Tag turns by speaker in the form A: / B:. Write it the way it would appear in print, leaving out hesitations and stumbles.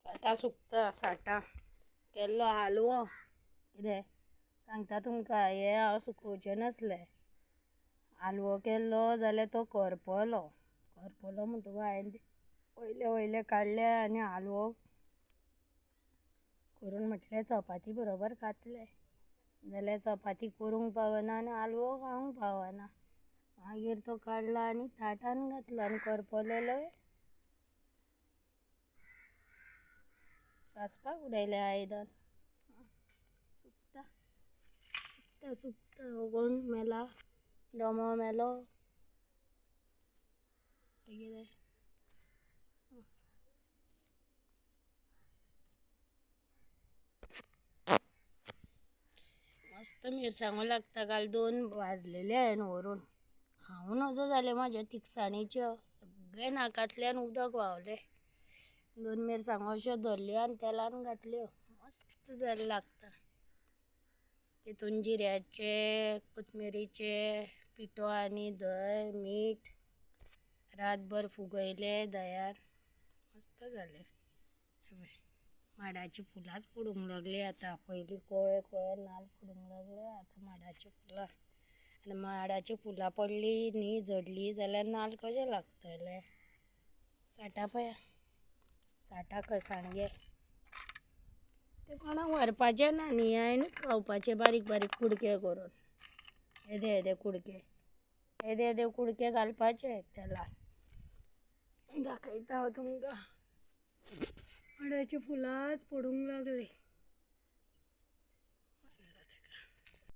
A: साठा सुकता साठा केल्लो हालवो कितें सांगता तुमकां हे हांव सुकोवचें नासलें. हालवो केल्लो जाल्यार तो करपलो म्हणटकूच हांवें वयले वयले काडले आनी हालवो करून म्हटलें चपाती बरोबर खातलें जाल्यार चपाती करूंक पावना आनी हालवो खावंक पावना. मागीर तो काडलो आनी ताटान घातलो आनी करपलेलोय कांसपाक उडयलें आयदन. सुकता सुकता सुकता कोण मेला डोमो मेलो कितें मस्त मिरसांगो लागता. काल 2 भाजलेले हांवें व्हरून खावून नजो जालें म्हाज्या तिखसाणीच्यो. सगळे नाकांतल्यान उदक व्हांवलें. 2 मिरसांगो अश्यो धरल्यो आनी तेलान घातल्यो मस्त जाले लागता. तितून जिऱ्याचे कोथमिरीचे पिठो आनी दय मीठ रातभर फुगयलें दयान मस्त जालें. माडाची फुलांच पडूंक लागलीं आतां. पयलीं कवळे कवळे नाल्ल पडूंक लागले आतां माडाची फुलां. आनी माडाची फुलां पडलीं न्ही झडलीं जाल्यार नाल्ल कशें लागतले. साठा पळया साठा कळसाणगे ते कोणाक व्हरपाचें ना न्ही हांवेंनूच खावपाचे बारीक बारीक कुडके करून. येदे येदे कुडके येदे येदे कुडके घालपाचे तेलान. दाखयता हांव तुमकां. माडाची फुलांच पडूंक लागलीं.